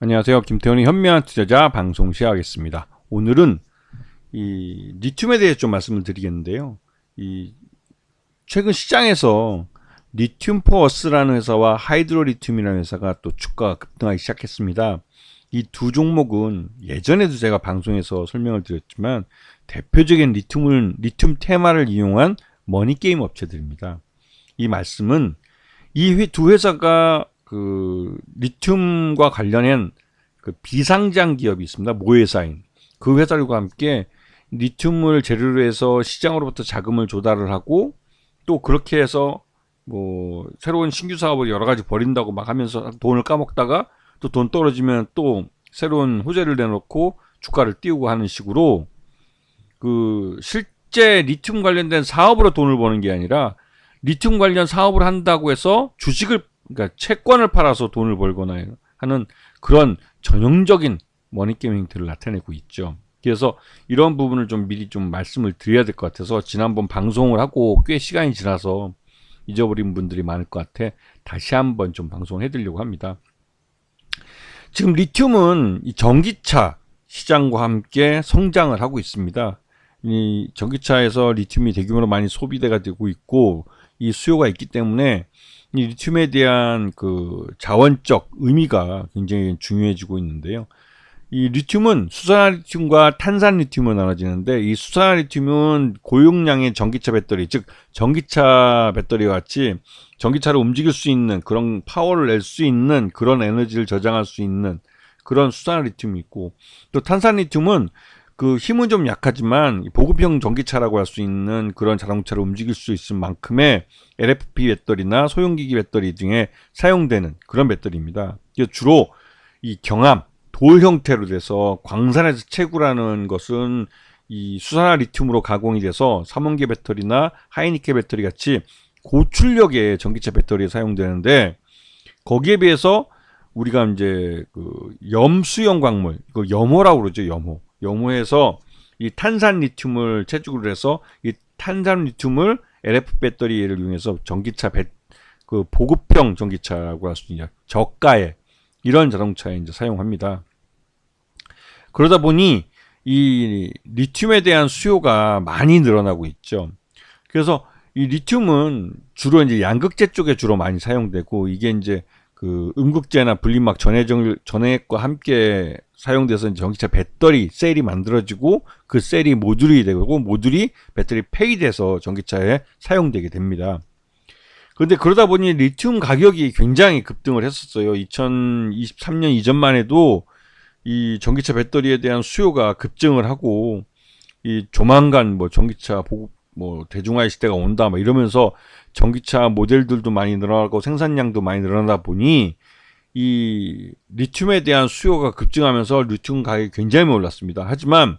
안녕하세요. 김태훈의 현명한 투자자 방송 시작하겠습니다. 오늘은 이 리튬에 대해 좀 말씀을 드리겠는데요. 이 최근 시장에서 리튬 포어스라는 회사와 하이드로 리튬이라는 회사가 또 주가가 급등하기 시작했습니다. 이 두 종목은 예전에도 제가 방송에서 설명을 드렸지만 대표적인 리튬 테마를 이용한 머니게임 업체들입니다. 이 말씀은 이 두 회사가 그 리튬과 관련한 그 비상장 기업이 있습니다. 모회사인 그 회사들과 함께 리튬을 재료로 해서 시장으로부터 자금을 조달을 하고 또 그렇게 해서 뭐 새로운 신규 사업을 여러 가지 벌인다고 막 하면서 돈을 까먹다가 또 돈 떨어지면 또 새로운 호재를 내놓고 주가를 띄우고 하는 식으로 그 실제 리튬 관련된 사업으로 돈을 버는 게 아니라 리튬 관련 사업을 한다고 해서 주식을 그러니까 채권을 팔아서 돈을 벌거나 하는 그런 전형적인 머니게임 행태를 나타내고 있죠. 그래서 이런 부분을 좀 미리 좀 말씀을 드려야 될 것 같아서 지난번 방송을 하고 꽤 시간이 지나서 잊어버린 분들이 많을 것 같아 다시 한번 좀 방송을 해드리려고 합니다. 지금 리튬은 이 전기차 시장과 함께 성장을 하고 있습니다. 이 전기차에서 리튬이 대규모로 많이 소비가 되고 있고 이 수요가 있기 때문에 이 리튬에 대한 그 자원적 의미가 굉장히 중요해지고 있는데요. 이 리튬은 수산화 리튬과 탄산 리튬으로 나눠지는데 이 수산화 리튬은 고용량의 전기차 배터리, 즉 전기차 배터리와 같이 전기차를 움직일 수 있는 그런 파워를 낼 수 있는 그런 에너지를 저장할 수 있는 그런 수산화 리튬이 있고 또 탄산 리튬은 그 힘은 좀 약하지만 보급형 전기차라고 할 수 있는 그런 자동차를 움직일 수 있을 만큼의 LFP 배터리나 소형기기 배터리 등에 사용되는 그런 배터리입니다. 주로 이 경암, 돌 형태로 돼서 광산에서 채굴하는 것은 이 수산화 리튬으로 가공이 돼서 삼원계 배터리나 하이니켈 배터리 같이 고출력의 전기차 배터리에 사용되는데 거기에 비해서 우리가 이제 그 염수형 광물, 이거 염호라고 그러죠, 염호. 염호에서 이 탄산 리튬을 채굴을 해서 이 탄산 리튬을 LF 배터리를 이용해서 전기차 그 보급형 전기차라고 할 수 있는 저가의 이런 자동차에 이제 사용합니다. 그러다 보니 이 리튬에 대한 수요가 많이 늘어나고 있죠. 그래서 이 리튬은 주로 이제 양극재 쪽에 주로 많이 사용되고 이게 이제 그 음극재나 분리막 전해액과 함께 사용돼서 이제 전기차 배터리 셀이 만들어지고 그 셀이 모듈이 되고 모듈이 배터리 폐기돼서 전기차에 사용되게 됩니다. 그런데 그러다 보니 리튬 가격이 굉장히 급등을 했었어요. 2023년 이전만 해도 이 전기차 배터리에 대한 수요가 급증을 하고 이 조만간 뭐 전기차 보급 뭐 대중화의 시대가 온다 막 이러면서 전기차 모델들도 많이 늘어나고 생산량도 많이 늘어나다 보니 이 리튬에 대한 수요가 급증하면서 리튬 가격이 굉장히 올랐습니다. 하지만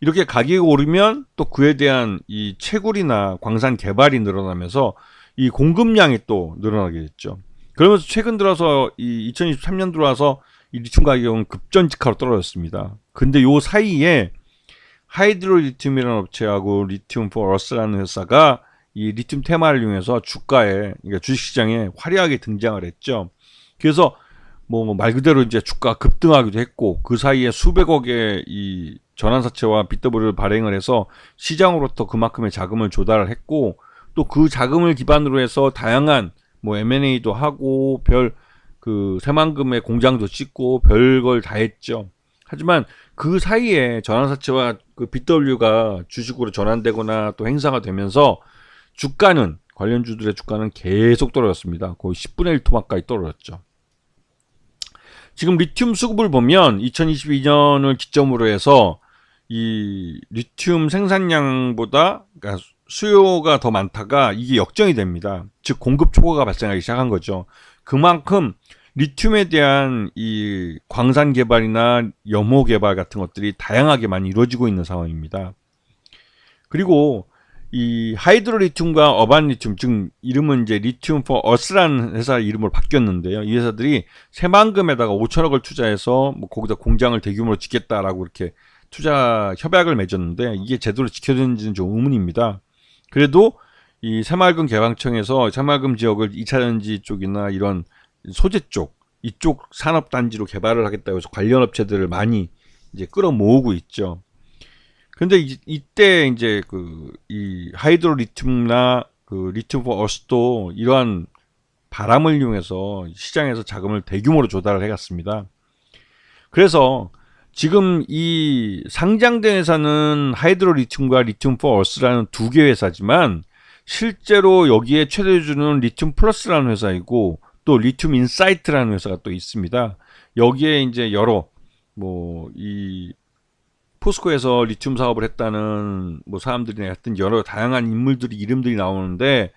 이렇게 가격이 오르면 또 그에 대한 이 채굴이나 광산 개발이 늘어나면서 이 공급량이 또 늘어나게 됐죠. 그러면서 최근 들어서 이 2023년 들어와서 이 리튬 가격은 급전직하로 떨어졌습니다. 근데 요 사이에 하이드로 리튬이라는 업체하고 리튬 포어스라는 회사가 이 리튬 테마를 이용해서 주가에, 그러니까 주식시장에 화려하게 등장을 했죠. 그래서 뭐 말 그대로 이제 주가가 급등하기도 했고 그 사이에 수백억의 이 전환사채와 BW를 발행을 해서 시장으로부터 그만큼의 자금을 조달을 했고 또 그 자금을 기반으로 해서 다양한 뭐 M&A도 하고 별 그 새만금의 공장도 짓고 별걸 다 했죠. 하지만 그 사이에 전환사채와 그 BW가 주식으로 전환되거나 또 행사가 되면서 주가는 관련주들의 주가는 계속 떨어졌습니다. 거의 10분의 1 토막까지 떨어졌죠. 지금 리튬 수급을 보면 2022년을 기점으로 해서 이 리튬 생산량보다 그러니까 수요가 더 많다가 이게 역전이 됩니다. 즉 공급 초과가 발생하기 시작한 거죠. 그만큼 리튬에 대한 이 광산 개발이나 염호 개발 같은 것들이 다양하게 많이 이루어지고 있는 상황입니다. 그리고 이 하이드로 리튬과 어반 리튬, 즉 이름은 이제 리튬 포 어스라는 회사 이름으로 바뀌었는데요. 이 회사들이 새만금에다가 5천억을 투자해서 뭐 거기다 공장을 대규모로 짓겠다라고 이렇게 투자 협약을 맺었는데 이게 제대로 지켜졌는지는 좀 의문입니다. 그래도 이 새마을금 개방청에서 새마을금 지역을 2차전지 쪽이나 이런 소재 쪽 이쪽 산업 단지로 개발을 하겠다고 해서 관련 업체들을 많이 이제 끌어모으고 있죠. 근데 이때 이제 이 하이드로 리튬이나 리튬 포 어스도 이러한 바람을 이용해서 시장에서 자금을 대규모로 조달을 해갔습니다. 그래서 지금 이 상장된 회사는 하이드로 리튬과 리튬 포 어스라는 두 개 회사지만 실제로 여기에 최대주주는 리튬 플러스라는 회사이고 또 리튬 인사이트라는 회사가 또 있습니다. 여기에 이제 여러 이 포스코에서 리튬 사업을 했다는 사람들이나 하여튼 여러 다양한 인물들이 이름들이 나오는데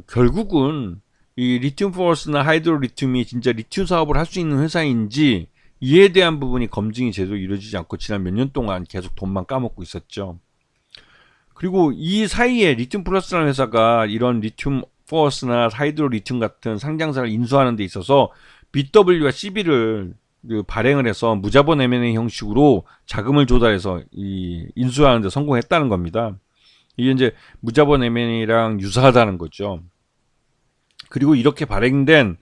결국은 이 리튬 포어스나 하이드로 리튬이 진짜 리튬 사업을 할 수 있는 회사인지 이에 대한 부분이 검증이 제대로 이루어지지 않고 지난 몇 년 동안 계속 돈만 까먹고 있었죠. 그리고 이 사이에 리튬 플러스라는 회사가 이런 리튬 포어스나 하이드로 리튬 같은 상장사를 인수하는 데 있어서 BW와 CB를 발행을 해서 무자본 M&A 형식으로 자금을 조달해서 이 인수하는 데 성공했다는 겁니다. 이게 이제 무자본 M&A랑 유사하다는 거죠. 그리고 이렇게 발행된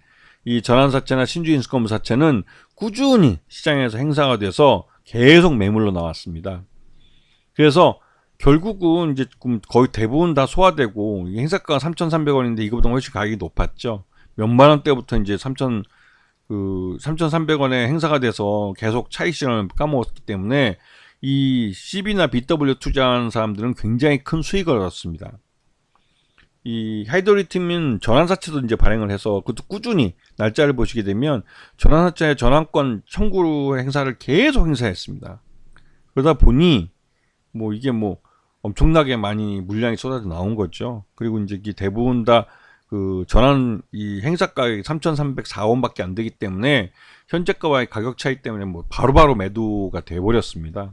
이 전환사채나 신주인수권부사채는 꾸준히 시장에서 행사가 돼서 계속 매물로 나왔습니다. 그래서 결국은 이제 거의 대부분 다 소화되고 행사가가 3,300원인데 이거보다 훨씬 가격이 높았죠. 몇만 원대부터 이제 3,300원에 행사가 돼서 계속 차익 실현을 까먹었기 때문에 이 CB나 BW 투자한 사람들은 굉장히 큰 수익을 얻었습니다. 이 하이드로리튬은 전환사채도 이제 발행을 해서 그것도 꾸준히 날짜를 보시게 되면 전환사채 전환권 청구 행사를 계속 행사했습니다. 그러다 보니 이게 엄청나게 많이 물량이 쏟아져 나온 거죠. 그리고 이제 이게 대부분 다 전환 이 행사 가격이 3,304원밖에 안 되기 때문에 현재가와의 가격 차이 때문에 바로바로 매도가 돼 버렸습니다.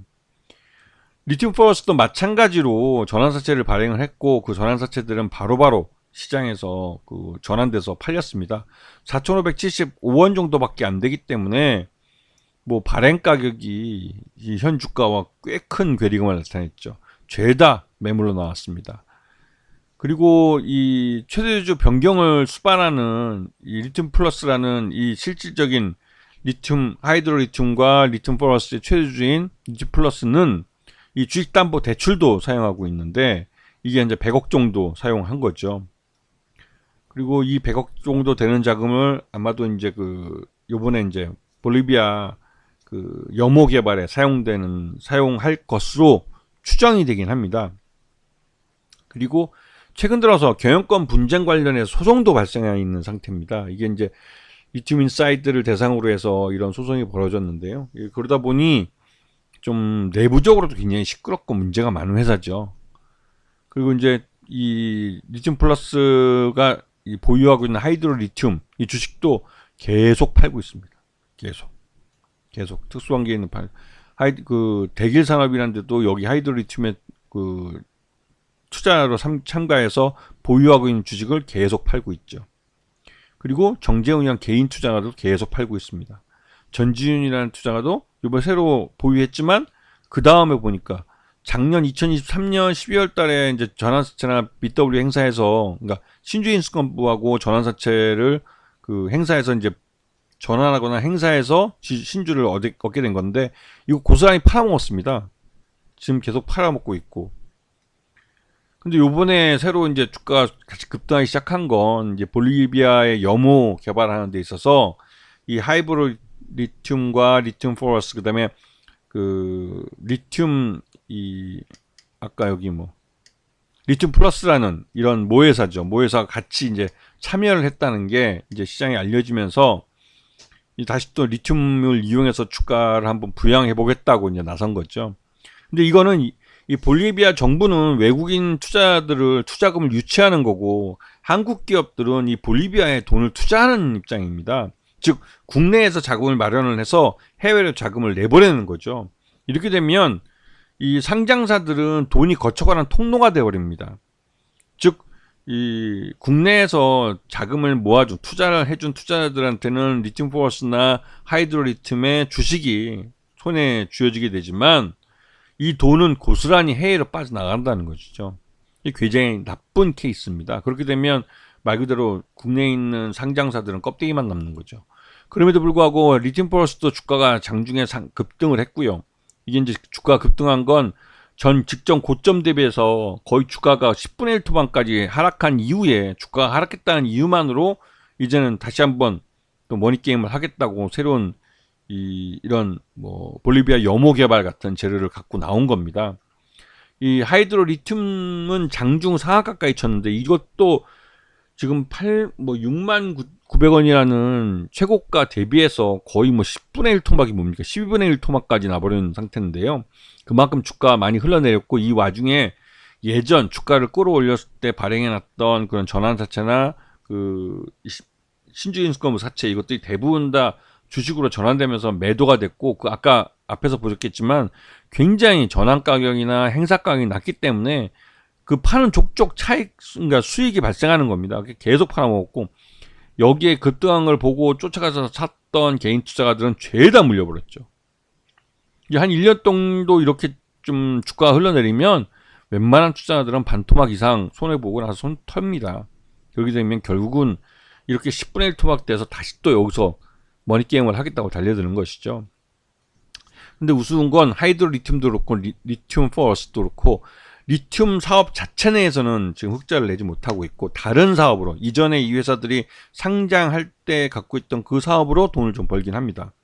리튬 포어스도 마찬가지로 전환사채를 발행을 했고 그 전환사채들은 바로바로 시장에서 전환돼서 팔렸습니다. 4,575원 정도밖에 안 되기 때문에 발행 가격이 현 주가와 꽤 큰 괴리감을 나타냈죠. 죄다 매물로 나왔습니다. 그리고 이 최대주주 변경을 수반하는 이 리튬 플러스라는 이 실질적인 리튬 하이드로 리튬과 리튬 플러스의 최대주주인 리튬 플러스는 이 주식담보대출도 사용하고 있는데 이게 이제 100억 정도 사용한 거죠. 그리고 이 100억 정도 되는 자금을 아마도 이제 요번에 이제 볼리비아 염호 개발에 사용할 것으로 추정이 되긴 합니다. 그리고 최근 들어서 경영권 분쟁 관련해서 소송도 발생해 있는 상태입니다. 이게 이제 리튬 인사이드를 대상으로 해서 이런 소송이 벌어졌는데요. 그러다 보니 좀 내부적으로도 굉장히 시끄럽고 문제가 많은 회사죠. 그리고 이제 이 리튬 플러스가 보유하고 있는 하이드로 리튬 이 주식도 계속 팔고 있습니다. 계속 특수관계에 있는 대길 산업이라는 데도 여기 하이드로 리튬에 투자로 참가해서 보유하고 있는 주식을 계속 팔고 있죠. 그리고 정재훈이랑 개인 투자가도 계속 팔고 있습니다. 전지윤이라는 투자가도 이번에 새로 보유했지만 그 다음에 보니까 작년 2023년 12월 달에 이제 전환사채나 BW 행사에서 그러니까 신주인수권부하고 전환사채를 행사에서 이제 전환하거나 행사해서 신주를 얻게 된 건데 이거 고스란히 팔아먹었습니다. 지금 계속 팔아먹고 있고. 근데 요번에 새로 이제 주가가 같이 급등하기 시작한 건 이제 볼리비아의 염호 개발하는 데 있어서 이 하이브로 리튬과 리튬 포러스 그다음에 리튬 아까 여기 리튬 플러스라는 이런 모회사죠. 모회사가 같이 이제 참여를 했다는 게 이제 시장에 알려지면서 다시 또 리튬을 이용해서 주가를 한번 부양해 보겠다고 이제 나선 거죠. 근데 이거는 이 볼리비아 정부는 외국인 투자금을 유치하는 거고 한국 기업들은 이 볼리비아에 돈을 투자하는 입장입니다. 즉 국내에서 자금을 마련을 해서 해외로 자금을 내보내는 거죠. 이렇게 되면 이 상장사들은 돈이 거쳐가는 통로가 되어버립니다. 즉 이 국내에서 자금을 모아준 투자를 해준 투자자들한테는 리튬 포어스나 하이드로 리튬의 주식이 손에 쥐어지게 되지만 이 돈은 고스란히 해외로 빠져나간다는 것이죠. 이게 굉장히 나쁜 케이스입니다. 그렇게 되면 말 그대로 국내에 있는 상장사들은 껍데기만 남는 거죠. 그럼에도 불구하고 리튬 포러스도 주가가 장중에 급등을 했고요. 이게 이제 주가 급등한 건 전 직전 고점 대비해서 거의 주가가 10분의 1 토반까지 하락한 이후에 주가가 하락했다는 이유만으로 이제는 다시 한번 또 머니게임을 하겠다고 새로운 이런 뭐 볼리비아 염호 개발 같은 재료를 갖고 나온 겁니다. 이 하이드로 리튬은 장중 상하 가까이 쳤는데 이것도 지금 69,900원이라는 최고가 대비해서 거의 뭐 10분의 1 토막이 뭡니까? 12분의 1 토막까지 나버리는 상태인데요. 그만큼 주가가 많이 흘러내렸고, 이 와중에 예전 주가를 끌어올렸을 때 발행해놨던 그런 전환사채나 그 신주인수권부 사채, 이것들이 대부분 다 주식으로 전환되면서 매도가 됐고, 그 아까 앞에서 보셨겠지만 굉장히 전환 가격이나 행사 가격이 낮기 때문에 그 파는 족족 차익, 그러니까 수익이 발생하는 겁니다. 계속 팔아먹었고, 여기에 급등한 걸 보고 쫓아가서 샀던 개인 투자가들은 죄다 물려버렸죠. 이제 한 1년 정도 이렇게 좀 주가가 흘러내리면 웬만한 투자자들은 반토막 이상 손해보고 나서 손 텁니다. 그렇게 되면 결국은 이렇게 10분의 1 토막 돼서 다시 또 여기서 머니게임을 하겠다고 달려드는 것이죠. 근데 우스운 건 하이드로 리튬도 그렇고 리튬 포러스도 그렇고 리튬 사업 자체 내에서는 지금 흑자를 내지 못하고 있고, 다른 사업으로 이전에 이 회사들이 상장할 때 갖고 있던 그 사업으로 돈을 좀 벌긴 합니다.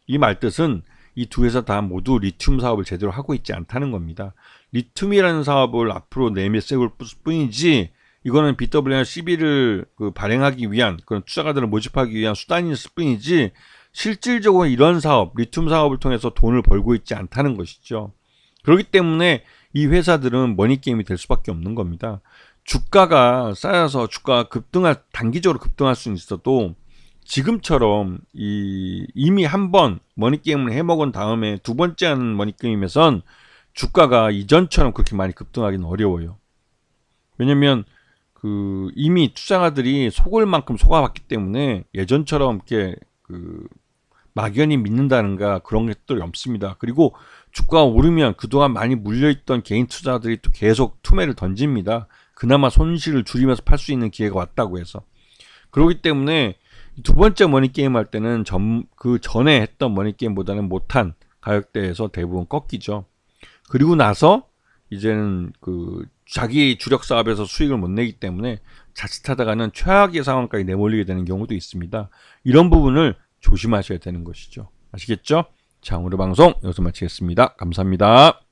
이 말뜻은 이 두 회사 다 모두 리튬 사업을 제대로 하고 있지 않다는 겁니다. 리튬이라는 사업을 앞으로 내세울 뿐이지 이거는 BWR12를 발행하기 위한 그런 투자가들을 모집하기 위한 수단일 뿐이지 실질적으로 이런 사업, 리튬 사업을 통해서 돈을 벌고 있지 않다는 것이죠. 그렇기 때문에 이 회사들은 머니게임이 될 수밖에 없는 겁니다. 주가가 쌓여서 주가가 단기적으로 급등할 수는 있어도 지금처럼 이미 한 번 머니게임을 해먹은 다음에 두 번째 하는 머니게임에선 주가가 이전처럼 그렇게 많이 급등하기는 어려워요. 왜냐면 이미 투자가들이 속을 만큼 속아봤기 때문에 예전처럼 이렇게 막연히 믿는다는가 그런 것들이 없습니다. 그리고 주가가 오르면 그동안 많이 물려있던 개인 투자들이 또 계속 투매를 던집니다. 그나마 손실을 줄이면서 팔 수 있는 기회가 왔다고 해서. 그렇기 때문에 두 번째 머니게임 할 때는 그 전에 했던 머니게임보다는 못한 가격대에서 대부분 꺾이죠. 그리고 나서 이제는 자기 주력 사업에서 수익을 못 내기 때문에 자칫하다가는 최악의 상황까지 내몰리게 되는 경우도 있습니다. 이런 부분을 조심하셔야 되는 것이죠. 아시겠죠? 자, 오늘 방송 여기서 마치겠습니다. 감사합니다.